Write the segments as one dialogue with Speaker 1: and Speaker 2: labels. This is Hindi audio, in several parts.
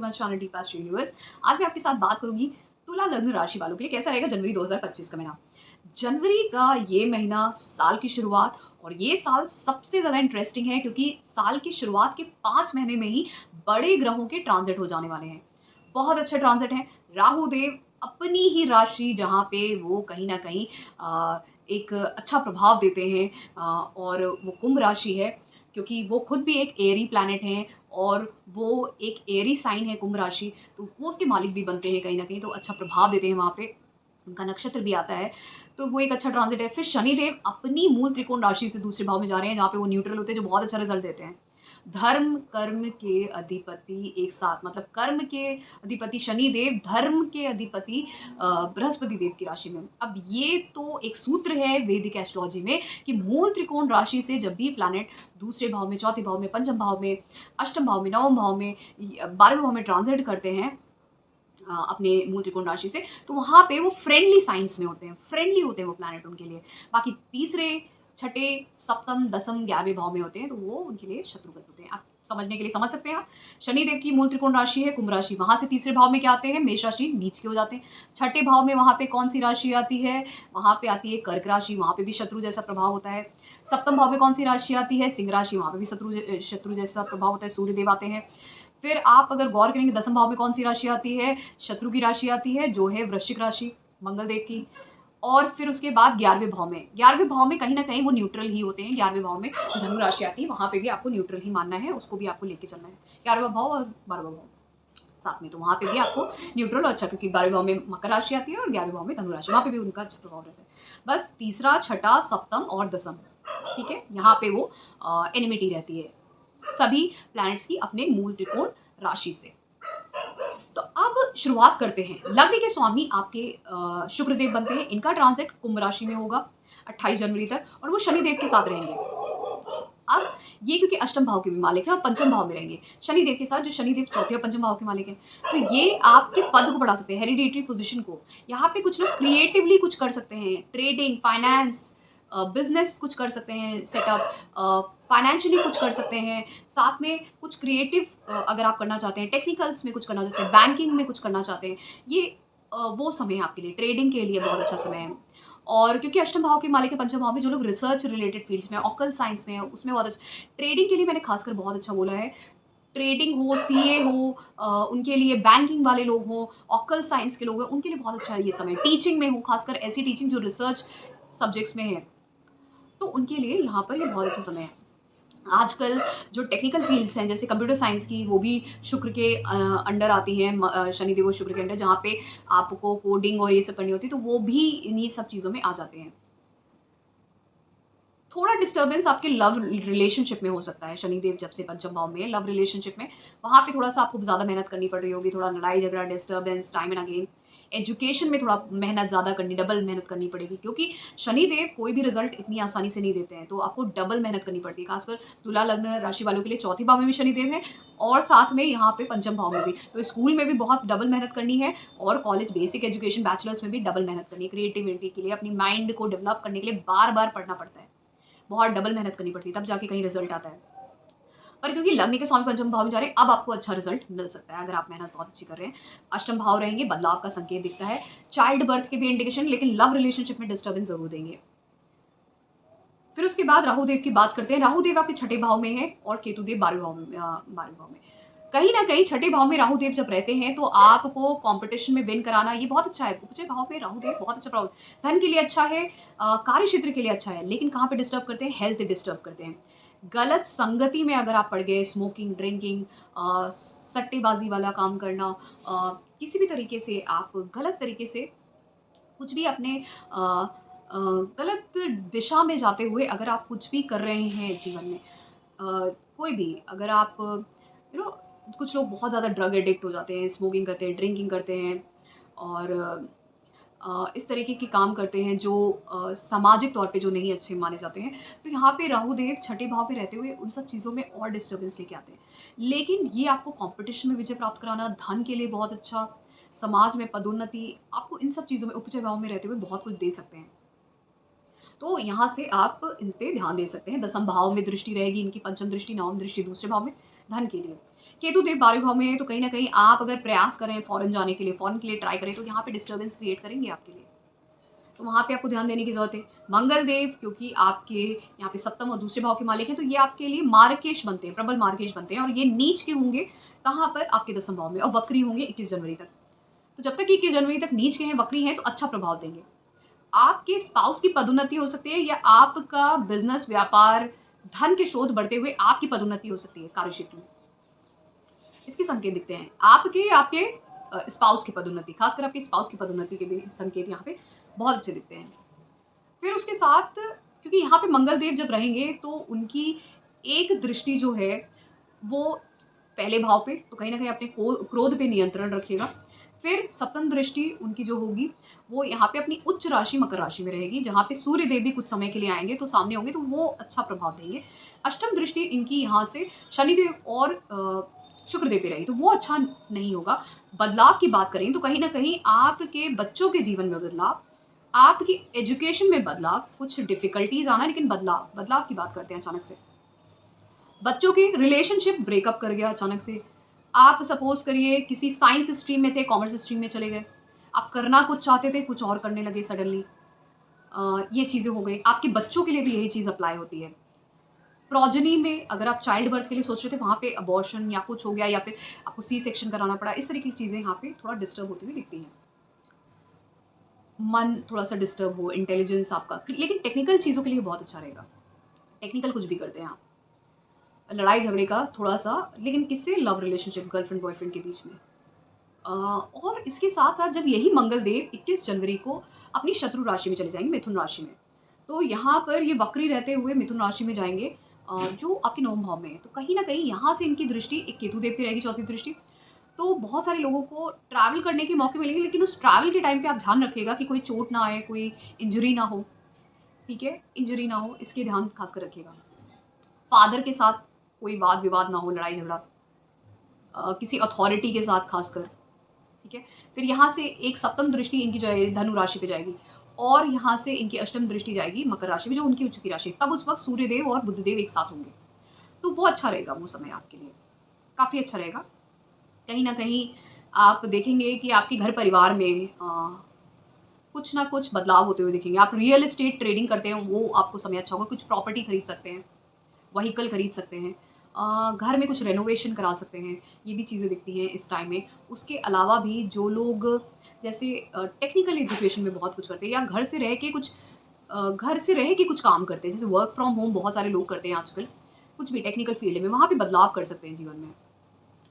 Speaker 1: My channel D past universe. आज मैं आपके साथ बात करूंगी तुला लग्न राशि वालों के लिए कैसा रहेगा जनवरी 2025 का महीना। जनवरी का ये महीना साल की शुरुआत और ये साल सबसे ज़्यादा इंटरेस्टिंग है क्योंकि साल की शुरुआत के 5 महीने में ही बड़े ग्रहों के ट्रांजिट हो जाने वाले हैं। बहुत अच्छे ट्रांजिट हैं। राहु देव अपनी ही राशि जहाँ पे वो कहीं न कहीं एक अच्छा प्रभाव देते हैं और वो कुंभ राशि है क्योंकि वो खुद भी एक एरी प्लैनेट हैं और वो एक एरी साइन है कुंभ राशि, तो वो उसके मालिक भी बनते हैं कहीं न कहीं, तो अच्छा प्रभाव देते हैं वहाँ पे। उनका नक्षत्र भी आता है, तो वो एक अच्छा ट्रांजिट है। फिर शनिदेव अपनी मूल त्रिकोण राशि से दूसरे भाव में जा रहे हैं, जहाँ पे वो न्यूट्रल होते हैं, जो बहुत अच्छा रिज़ल्ट देते हैं। धर्म, कर्म के अधिपति एक साथ मतलब कर्म के अधिपति शनिदेव, धर्म के अधिपति बृहस्पति देव की राशि में। अब ये तो एक सूत्र है वैदिक एस्ट्रोलॉजी में कि मूल त्रिकोण राशि से जब भी प्लैनेट दूसरे भाव में, चौथे भाव में, पंचम भाव में, अष्टम भाव में, नवम भाव में, 12वें भाव में ट्रांजिट करते हैं अपने मूल त्रिकोण राशि से, तो वहाँ पे वो फ्रेंडली साइंस में होते हैं, फ्रेंडली होते हैं वो प्लैनेट उनके लिए। बाकी तीसरे, छठे, सप्तम, दसम, 11वें भाव में होते हैं, तो वो उनके लिए शत्रुगत होते हैं। आप समझने के लिए समझ सकते हैं आप। शनिदेव की मूल त्रिकोण राशि है कुंभ राशि, वहाँ से तीसरे भाव में क्या आते हैं? मेष राशि, नीच के हो जाते हैं। छठे भाव में वहाँ पे कौन-सी राशि आती है? वहाँ पे आती है कर्क राशि, वहाँ पे भी शत्रु जैसा प्रभाव होता है। सप्तम भाव में कौन-सी राशि आती है? सिंह राशि, वहाँ पे भी शत्रु जैसा प्रभाव होता है, सूर्यदेव आते हैं। फिर आप अगर गौर करेंगे दसम भाव में कौन-सी राशि आती है? शत्रु की राशि आती है, जो है वृश्चिक राशि, मंगल देव की। और फिर उसके बाद 11वें भाव में, 11वें भाव में कहीं न कहीं वो न्यूट्रल ही होते हैं। 11वें भाव में धनु राशि आती है, वहाँ पे भी आपको न्यूट्रल ही मानना है, उसको भी आपको लेके चलना है। 11वां भाव और 12वां भाव साथ में, तो वहाँ पे भी आपको न्यूट्रल और अच्छा, क्योंकि 12वें भाव में मकर राशि आती है और 11वें भाव में धनु राशि, वहाँ पे भी उनका अच्छा प्रभाव रहता है। बस तीसरा, छठा, सप्तम और दसम, ठीक है? यहाँ पे वो एनिमिटी रहती है सभी प्लैनेट्स की अपने मूल त्रिकोण राशि से। तो अब शुरुआत करते हैं। लग्न के स्वामी आपके शुक्रदेव बनते हैं। इनका ट्रांजिट कुंभ राशि में होगा 28 जनवरी तक और वो शनिदेव के साथ रहेंगे। अब ये क्योंकि अष्टम भाव के भी मालिक हैं और पंचम भाव में रहेंगे शनिदेव के साथ, जो शनिदेव चौथे और पंचम भाव के मालिक हैं। तो ये आपके पद को बढ़ा सकते हैं, हेरिडिटरी पोजीशन को। यहाँ पे कुछ लोग क्रिएटिवली कुछ कर सकते हैं, ट्रेडिंग, फाइनेंस, बिजनेस कुछ कर सकते हैं सेटअप, फाइनेंशियली कुछ कर सकते हैं, साथ में कुछ क्रिएटिव अगर आप करना चाहते हैं, टेक्निकल्स में कुछ करना चाहते हैं, बैंकिंग में कुछ करना चाहते हैं, ये वो समय है आपके लिए, ट्रेडिंग के लिए बहुत अच्छा समय है। और क्योंकि अष्टम भाव के मालिक है पंचम भाव में, जो लोग रिसर्च रिलेटेड फील्ड्स में, ऑकल्ट साइंस में है, उसमें बहुत अच्छा। ट्रेडिंग के लिए मैंने खासकर बहुत अच्छा बोला है। ट्रेडिंग हो, सीए हो, उनके लिए बैंकिंग वाले लोग हों, ऑकल्ट साइंस के लोग हैं, उनके लिए बहुत अच्छा है ये समय। टीचिंग में हो, खासकर ऐसी टीचिंग जो रिसर्च सब्जेक्ट्स में है, तो उनके लिए यहाँ पर ये बहुत अच्छा समय है। आजकल जो टेक्निकल फ़ील्ड्स हैं जैसे कंप्यूटर साइंस की, वो भी शुक्र के अंडर आती हैं, शनिदेव और शुक्र के अंडर, जहाँ पे आपको कोडिंग और ये सब करनी होती है, तो वो भी इन्हीं सब चीज़ों में आ जाते हैं। थोड़ा डिस्टर्बेंस आपके लव रिलेशनशिप में हो सकता है, शनिदेव जब से पंचम भाव में है, लव रिलेशनशिप में, वहाँ पे थोड़ा-सा आपको ज़्यादा मेहनत करनी पड़ रही होगी, थोड़ा लड़ाई-झगड़ा, disturbance, time and again. Education में थोड़ा मेहनत ज़्यादा करनी, डबल मेहनत करनी पड़ेगी, क्योंकि शनिदेव कोई भी रिज़ल्ट इतनी आसानी से नहीं देते हैं, तो आपको डबल मेहनत करनी पड़ती है। खासकर तुला लग्न राशि वालों के लिए चौथे भाव में भी शनिदेव है और साथ में यहाँ पे पंचम भाव में भी। तो स्कूल में भी बहुत डबल मेहनत करनी है और कॉलेज बेसिक एजुकेशन बैचलर्स में भी डबल मेहनत करनी है। क्रिएटिविटी के लिए, अपनी माइंड को डेवलप करने के लिए बार-बार पढ़ना पड़ता है। बहुत डबल मेहनत करनी पड़ती है, तब जाके कहीं रिजल्ट आता है। पर क्योंकि लग्न के स्वामी पंचम भाव में जा रहे हैं, अब आपको अच्छा रिजल्ट मिल सकता है अगर आप मेहनत बहुत अच्छी कर रहे हैं। अष्टम भाव रहेंगे, बदलाव का संकेत दिखता है। चाइल्ड बर्थ के भी इंडिकेशन, लेकिन लव रिलेशनशिप में डिस्टर्बेंस जरूर देंगे। फिर उसके बाद राहु देव की बात करते हैं। राहु देव आपके छठे भाव में है और केतु देव 12वें भाव में, 12वें भाव में। कहीं ना कहीं छठे भाव में राहु देव जब रहते हैं तो आपको कंपटीशन में विन कराना ये बहुत अच्छा है। उपजे भाव में राहु देव बहुत अच्छा प्रभाव, धन के लिए अच्छा है, कार्य क्षेत्र के लिए अच्छा है, लेकिन कहाँ पे डिस्टर्ब करते हैं? हेल्थ डिस्टर्ब करते हैं। गलत संगति में अगर आप पड़ गए, स्मोकिंग, ड्रिंकिंग, सट्टेबाजी वाला काम करना, किसी भी तरीके से आप गलत तरीके से कुछ भी अपने अ गलत दिशा में जाते हुए अगर आप कुछ भी कर रहे हैं जीवन में, कोई भी अगर आप यू नो कुछ लोग बहुत ज़्यादा ड्रग एडिक्ट हो जाते हैं, स्मोकिंग करते हैं, ड्रिंकिंग करते हैं और इस तरीके के काम करते हैं जो सामाजिक तौर पे जो नहीं अच्छे माने जाते हैं। तो यहाँ पे राहु देव छठे भाव पे रहते हुए उन सब चीज़ों में और डिस्टर्बेंस लेके आते हैं। लेकिन ये आपको कॉम्पिटिशन में विजय प्राप्त कराना, धन के लिए बहुत अच्छा, समाज में पदोन्नति, आपको इन सब चीज़ों में उपचय भाव में रहते हुए बहुत कुछ दे सकते हैं। तो यहाँ से आप इन पे ध्यान दे सकते हैं। दसम भाव में दृष्टि रहेगी इनकी, पंचम दृष्टि, नवम दृष्टि दूसरे भाव में, धन के लिए। केतु देव 12वें भाव में है, तो कहीं न कहीं आप अगर प्रयास करें फ़ॉरेन जाने के लिए, फ़ॉरेन के लिए ट्राई करें, तो यहाँ पे डिस्टर्बेंस क्रिएट करेंगे आपके लिए। तो वहाँ पे आपको ध्यान देने की ज़रूरत है। मंगल देव क्योंकि आपके यहाँ पे सप्तम और दूसरे भाव के मालिक हैं, तो ये आपके लिए मार्गेश बनते हैं, प्रबल मार्गेश बनते हैं और ये नीच के होंगे कहाँ पर? आपके 10वें भाव में और वक्री होंगे 21 जनवरी तक। तो जब तक 21 जनवरी तक नीच के हैं, वक्री हैं, तो अच्छा प्रभाव देंगे। आपके स्पाउस की पदोन्नति हो सकती है या आपका बिज़नेस, व्यापार, धन के स्रोत बढ़ते हुए आपकी पदोन्नति हो सकती है कार्यक्षेत्र में। इसके संकेत दिखते हैं। आपके आपके स्पाउस की पदोन्नति, खासकर आपके स्पाउस की पदोन्नति के भी संकेत यहाँ पे बहुत अच्छे दिखते हैं। फिर उसके साथ क्योंकि यहाँ पे मंगल देव जब रहेंगे तो उनकी एक दृष्टि जो है वो पहले भाव पे, तो कहीं न कहीं अपने क्रोध पे नियंत्रण रखिएगा। फिर सप्तम दृष्टि उनकी जो होगी वो यहाँ पे अपनी उच्च राशि मकर राशि में रहेगी, जहाँ पे सूर्य देव भी कुछ समय के लिए आएँगे तो सामने होंगे, तो वो अच्छा प्रभाव देंगे। अष्टम दृष्टि इनकी यहाँ से शनिदेव और शुक्रदेव पे रहेगी, तो वो अच्छा नहीं होगा। बदलाव की बात करें तो कहीं न कहीं आपके बच्चों के जीवन में बदलाव, आपकी एजुकेशन में बदलाव, कुछ डिफ़िकल्टीज़ आना, लेकिन बदलाव की बात करते हैं अचानक से। बच्चों की रिलेशनशिप ब्रेकअप कर गया अचानक से। आप सपोज़ करिए किसी साइंस स्ट्रीम में थे, कॉमर्स स्ट्रीम में चले गए। आप करना कुछ चाहते थे, कुछ और करने लगे सडनली। ये चीज़ें हो गई। आपके बच्चों के लिए भी यही चीज़ अप्लाई होती है। प्रोजेनी में अगर आप चाइल्ड बर्थ के लिए सोच रहे थे, वहाँ पे अबॉर्शन या कुछ हो गया या फिर आपको सी सेक्शन कराना पड़ा, इस तरह की चीज़ें यहाँ पे थोड़ा डिस्टर्ब होती हुई दिखती हैं। मन थोड़ा-सा डिस्टर्ब हो, इंटेलिजेंस आपका, लेकिन टेक्निकल चीज़ों के लिए बहुत अच्छा रहेगा। टेक्निकल कुछ भी करते हैं आप। लड़ाई झगड़े का थोड़ा-सा, लेकिन किससे? लव रिलेशनशिप, गर्लफ्रेंड बॉयफ्रेंड के बीच में। और इसके साथ-साथ जब यही मंगल देव 21 जनवरी को अपनी शत्रु राशि में चले जाएँगे, मिथुन राशि में। तो यहाँ पर ये वक्री रहते हुए मिथुन राशि में जाएँगे, जो आपके 9वें भाव में है। तो कहीं न कहीं यहाँ से इनकी दृष्टि एक केतु देव की रहेगी, चौथी दृष्टि। तो बहुत सारे लोगों को ट्रैवल करने के मौके मिलेंगे, लेकिन उस ट्रैवल के टाइम पे आप ध्यान रखिएगा कि कोई चोट ना आए, कोई इंजरी ना हो, ठीक है? इंजरी ना हो, इसके ध्यान खासकर रखिएगा। फादर के साथ कोई वाद-विवाद ना हो, लड़ाई-झगड़ा, किसी अथॉरिटी के साथ खासकर, ठीक है? फिर यहाँ से एक सप्तम दृष्टि इनकी जो है धनु राशि पे जाएगी और यहाँ से इनकी अष्टम दृष्टि जाएगी मकर राशि में, जो उनकी उच्च की राशि है। तब उस वक़्त सूर्यदेव और बुधदेव एक साथ होंगे। तो वो अच्छा रहेगा वो समय आपके लिए, काफ़ी अच्छा रहेगा। कहीं न कहीं आप देखेंगे कि आपके घर परिवार में कुछ ना कुछ बदलाव होते हुए दिखेंगे। आप रियल एस्टेट ट्रेडिंग करते हैं, वो आपको समय अच्छा होगा। कुछ प्रॉपर्टी खरीद सकते हैं, व्हीकल खरीद सकते हैं, घर में कुछ रेनोवेशन करा सकते हैं, ये भी चीज़ें दिखती हैं इस टाइम में। उसके अलावा भी जो लोग जैसे टेक्निकल एजुकेशन में बहुत कुछ करते हैं या घर से रह के कुछ काम करते हैं, जैसे वर्क फ्रॉम होम बहुत सारे लोग करते हैं आजकल, कुछ भी टेक्निकल फील्ड में, वहाँ पे बदलाव कर सकते हैं जीवन में।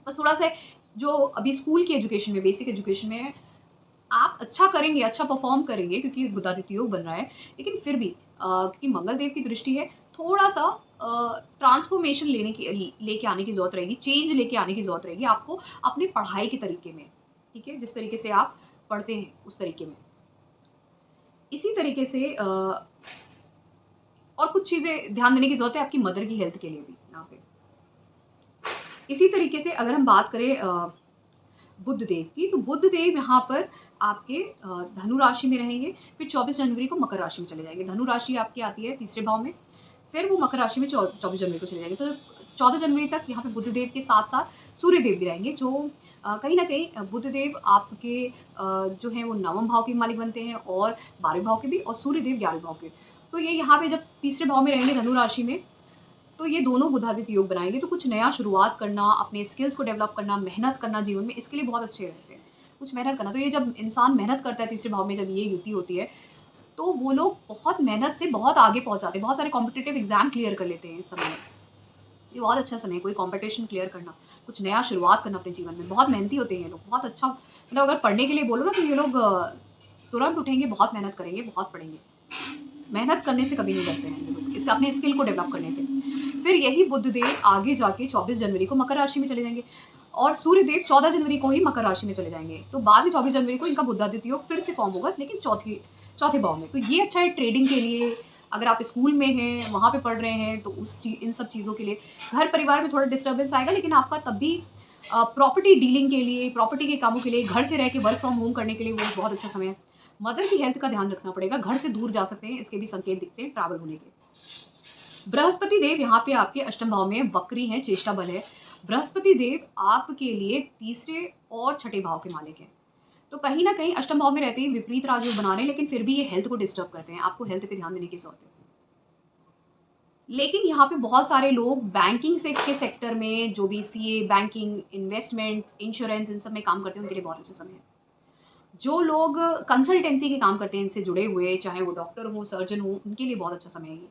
Speaker 1: बस थोड़ा-सा जो अभी स्कूल की एजुकेशन में, बेसिक एजुकेशन में आप अच्छा करेंगे, अच्छा परफ़ॉर्म करेंगे क्योंकि बुधादित्य योग बन रहा है। लेकिन फिर भी क्योंकि मंगल देव की दृष्टि है, थोड़ा-सा ट्रांसफ़ॉर्मेशन लेके आने की ज़रूरत रहेगी, चेंज लेके आने की ज़रूरत रहेगी आपको अपने पढ़ाई के तरीके में, ठीक है? जिस तरीके से आप पढ़ते हैं, उस तरीके में। इसी तरीके से और कुछ चीज़ें ध्यान देने की ज़रूरत है आपकी मदर की हेल्थ के लिए भी यहाँ पे। इसी तरीके से अगर हम बात करें बुध देव की, तो बुध देव यहाँ पर आपके धनु राशि में रहेंगे, फिर 24 जनवरी को मकर राशि में चले जाएँगे। धनु राशि आपकी आती है तीसरे भाव में, फिर वो मकर राशि में 24 जनवरी को चले जाएँगे। तो 14 जनवरी तक यहाँ पे बुध देव के साथ-साथ सूर्य देव भी रहेंगे, जो कहीं न कहीं बुध देव आपके जो हैं वो 9वें भाव के मालिक बनते हैं और 12वें भाव के भी, और सूर्य देव 11वें भाव के। तो ये यहाँ पे जब तीसरे भाव में रहेंगे धनु राशि में, तो ये दोनों बुधादित्य योग बनाएँगे, तो कुछ नया शुरुआत करना, अपने स्किल्स को डेवलप करना, मेहनत करना जीवन में, इसके लिए बहुत अच्छे रहते हैं। कुछ मेहनत करना, तो ये जब इंसान मेहनत करता है तीसरे भाव में जब ये युति होती है, तो वो लोग बहुत मेहनत से बहुत आगे पहुँच जाते हैं, बहुत सारे कॉम्पिटिटिव एग्ज़ाम क्लियर कर लेते हैं इस समय में। ये बहुत अच्छा समय है, कोई कॉम्पिटिशन क्लियर करना, कुछ नया शुरुआत करना अपने जीवन में, बहुत मेहनती होते हैं ये लोग, बहुत अच्छा, मतलब अगर पढ़ने के लिए बोलो ना तो ये लोग तुरंत उठेंगे, बहुत मेहनत करेंगे, बहुत पढ़ेंगे। मेहनत करने से कभी नहीं डरते हैं ये लोग, इससे अपने स्किल को डेवलप करने से। फिर यही बुधदेव आगे जाके 24 जनवरी को मकर राशि में चले जाएँगे और सूर्यदेव 14 जनवरी को ही मकर राशि में चले जाएँगे। तो बाद में 24 जनवरी को इनका बुधादित्य योग फिर से फॉर्म होगा, लेकिन चौथे भाव में। तो ये अच्छा है ट्रेडिंग के लिए, अगर आप स्कूल में हैं, वहाँ पे पढ़ रहे हैं, तो इन सब चीज़ों के लिए। घर परिवार में थोड़ा डिस्टर्बेंस आएगा, लेकिन आपका तब भी प्रॉपर्टी डीलिंग के लिए, प्रॉपर्टी के कामों के लिए, घर से रह के वर्क फ्रॉम होम करने के लिए वो बहुत अच्छा समय है। मदर की हेल्थ का ध्यान रखना पड़ेगा, घर से दूर जा सकते हैं, इसके भी संकेत दिखते हैं ट्रैवल होने के। बृहस्पति देव यहाँ पे आपके अष्टम भाव में वक्री हैं, चेष्टा बल है। बृहस्पति देव आपके लिए तीसरे और छठे भाव के मालिक हैं। तो कहीं न कहीं अष्टम भाव में रहते ही विपरीत राजयोग बना रहे हैं, लेकिन फिर भी ये हेल्थ को डिस्टर्ब करते हैं। आपको हेल्थ पे ध्यान देने की ज़रूरत है। लेकिन यहाँ पे बहुत सारे लोग बैंकिंग के सेक्टर में, जो भी सीए, बैंकिंग, इन्वेस्टमेंट, इंश्योरेंस, इन सब में काम करते हैं, उनके लिए बहुत अच्छा समय है। जो लोग कंसल्टेंसी के काम करते हैं, इनसे जुड़े हुए, चाहे वो डॉक्टर हो, सर्जन हो, उनके लिए बहुत अच्छा समय है ये।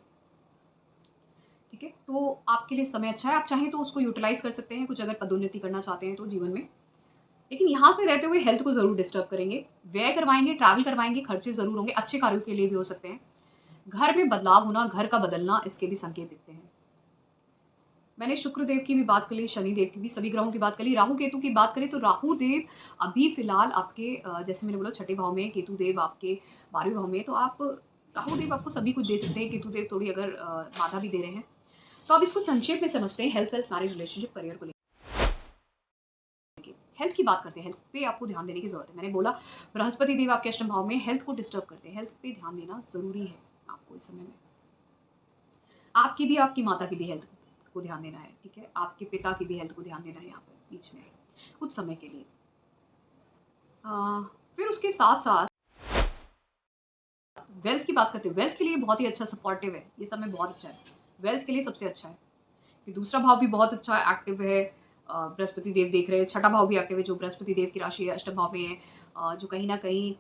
Speaker 1: ठीक है? तो आपके लिए समय अच्छा है। आप चाहें तो उसको यूटिलाइज़ कर सकते हैं, कुछ अगर पदोन्नति करना चाहते हैं तो जीवन में। लेकिन यहाँ से रहते हुए हेल्थ को ज़रूर डिस्टर्ब करेंगे, व्यय करवाएँगे, ट्रैवल करवाएँगे, खर्चे ज़रूर होंगे, अच्छे कार्यों के लिए भी हो सकते हैं। घर में बदलाव होना, घर का बदलना, इसके भी संकेत दिखते हैं। मैंने शुक्र देव की भी बात कर ली, शनि देव की भी, सभी ग्रहों की बात कर ली। राहु केतु की बात करें तो राहु देव अभी फ़िलहाल आपके जैसे मैंने बोला छठे भाव में, केतु देव आपके 12वें भाव में, तो आप राहु देव आपको सभी कुछ दे सकते हैं, केतु देव थोड़ी अगर बाधा भी दे रहे हैं। तो अब इसको संक्षेप में समझते हैं, health, wealth, marriage, relationship, career को लेके। हेल्थ की बात करते हैं, हेल्थ पे आपको ध्यान देने की ज़रूरत है। मैंने बोला बृहस्पति देव आपके अष्टम भाव में हेल्थ को डिस्टर्ब करते हैं, हेल्थ पे ध्यान देना ज़रूरी है आपको इस समय में। आपकी भी, आपकी माता की भी हेल्थ को ध्यान देना है, ठीक है? आपके पिता की भी हेल्थ को ध्यान देना है यहाँ पर बीच में, कुछ समय के लिए। फिर उसके साथ-साथ वेल्थ की बात करते हैं, वेल्थ के लिए बहुत ही अच्छा सपोर्टिव है, ये समय बहुत अच्छा है। वेल्थ के लिए सबसे अच्छा है। कि दूसरा भाव भी बहुत अच्छा एक्टिव है, बृहस्पति देव देख रहे हैं, छठा भाव भी एक्टिव है, जो बृहस्पति देव की राशि है, अष्टम भाव में है, जो कहीं न कहीं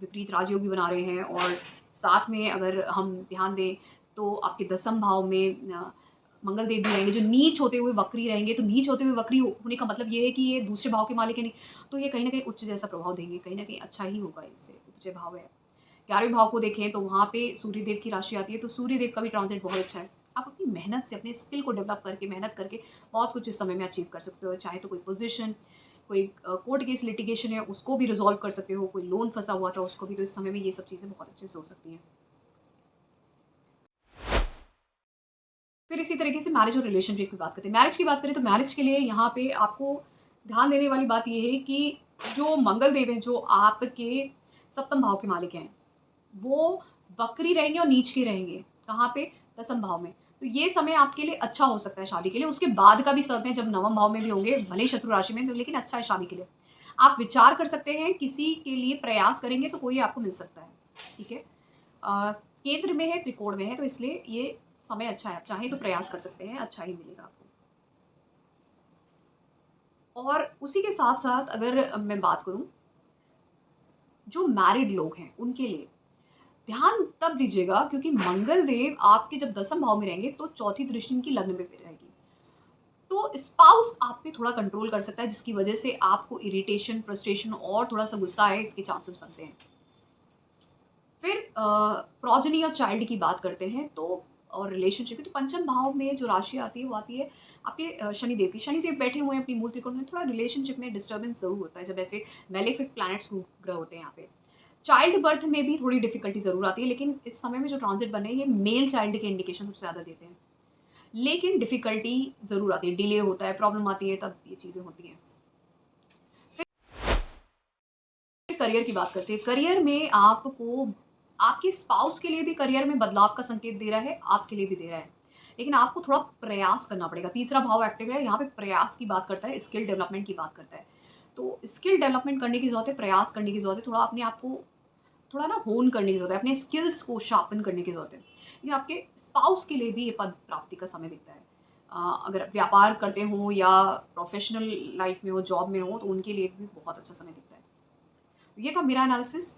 Speaker 1: विपरीत राजयोग भी बना रहे हैं। और साथ में अगर हम ध्यान दें तो आपके दसम भाव में मंगल देव भी रहेंगे, जो नीच होते हुए वक्री रहेंगे। तो नीच होते हुए वक्री होने का मतलब ये है कि ये दूसरे भाव के मालिक है नहीं, तो ये कहीं न कहीं उच्च जैसा प्रभाव देंगे, कहीं न कहीं अच्छा ही होगा इससे, उच्च भाव है। 11वें भाव को देखें तो वहाँ पे सूर्य देव की राशि आती है, तो सूर्य देव का भी ट्रांजिट बहुत अच्छा है। आप अपनी मेहनत से, अपने स्किल को डेवलप करके, मेहनत करके बहुत कुछ इस समय में अचीव कर सकते हो। चाहे तो कोई पोज़ीशन, कोई कोर्ट केस लिटिगेशन है, उसको भी रिज़ॉल्व कर सकते हो, कोई लोन फँसा हुआ था उसको भी, तो इस समय में ये सब चीज़ें बहुत अच्छे से हो सकती हैं। फिर इसी तरीके से मैरिज और रिलेशनशिप की बात करते हैं। मैरिज की बात करें तो मैरिज के लिए यहाँ पे आपको ध्यान देने वाली बात ये है कि जो मंगल देव हैं, जो आपके सप्तम भाव के मालिक हैं, वो वक्री रहेंगे और नीच के रहेंगे। कहाँ पे? दसम भाव में। तो ये समय आपके लिए अच्छा हो सकता है शादी के लिए। उसके बाद का भी समय जब नवम भाव में भी होंगे, भले ही शत्रु राशि में, तो लेकिन अच्छा है शादी के लिए। आप विचार कर सकते हैं, किसी के लिए प्रयास करेंगे तो कोई आपको मिल सकता है। ठीक है? केंद्र में है, त्रिकोण में है, तो इसलिए ये समय अच्छा है। आप चाहें तो प्रयास कर सकते हैं, अच्छा ही मिलेगा आपको। और उसी के साथ-साथ अगर मैं बात करूँ, जो मैरिड लोग हैं, उनके लिए ध्यान तब दीजिएगा क्योंकि मंगल देव आपके जब दसम भाव में रहेंगे तो चौथी दृष्टि उनकी लग्न पे रहेगी। तो स्पाउस आप पे थोड़ा कंट्रोल कर सकता है, जिसकी वजह से आपको इरिटेशन, फ्रस्ट्रेशन और थोड़ा-सा गुस्सा आए, इसके चांसेस बनते हैं। फिर प्रोजेनी और चाइल्ड की बात करते हैं तो, और रिलेशनशिप की, तो पंचम भाव में जो राशि आती है वो आती है आपके शनिदेव की। शनिदेव बैठे हुए हैं अपनी मूल त्रिकोण में, थोड़ा रिलेशनशिप में डिस्टर्बेंस ज़रूर होता है जब ऐसे मेलेफिक प्लैनेट्स ग्रह होते हैं यहाँ पे। चाइल्ड बर्थ में भी थोड़ी डिफ़िकल्टी ज़रूर आती है, लेकिन इस समय में जो ट्रांज़िट बने हैं, ये मेल चाइल्ड के इंडिकेशन सबसे ज़्यादा देते हैं। लेकिन डिफ़िकल्टी ज़रूर आती है, डिले होता है, प्रॉब्लम आती है, तब ये चीज़ें होती हैं। फिर करियर की बात करते हैं। करियर में आपको, आपके स्पाउस के लिए भी करियर में बदलाव का संकेत दे रहा है, आपके लिए भी दे रहा है। लेकिन आपको थोड़ा प्रयास करना पड़ेगा। तीसरा भाव एक्टिव है, यहाँ पे प्रयास की बात करता है, स्किल डेवलपमेंट की बात करता है। तो स्किल डेवलपमेंट करने की ज़रूरत है, प्रयास करने की ज़रूरत है, थोड़ा अपने आप को थोड़ा ना होन करने की ज़रूरत है, अपने स्किल्स को शार्पन करने की ज़रूरत है। ये आपके स्पाउस के लिए भी ये पद प्राप्ति का समय दिखता है। अगर व्यापार करते हों या प्रोफ़ेशनल लाइफ़ में हो, जॉब में हो, तो उनके लिए भी बहुत अच्छा समय दिखता है। तो ये था मेरा एनालिसिस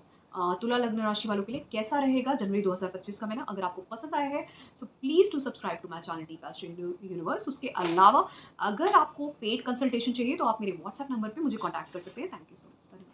Speaker 1: तुला लग्न राशि वालों के लिए कैसा रहेगा जनवरी 2025 का महीना। अगर आपको पसंद आया है so please to subscribe to my channel Deep Astro Universe. उसके अलावा अगर आपको पेड कंसल्टेशन चाहिए तो आप मेरे व्हाट्सएप नंबर पे मुझे कॉन्टैक्ट कर सकते हैं। Thank you so much. धन्यवाद।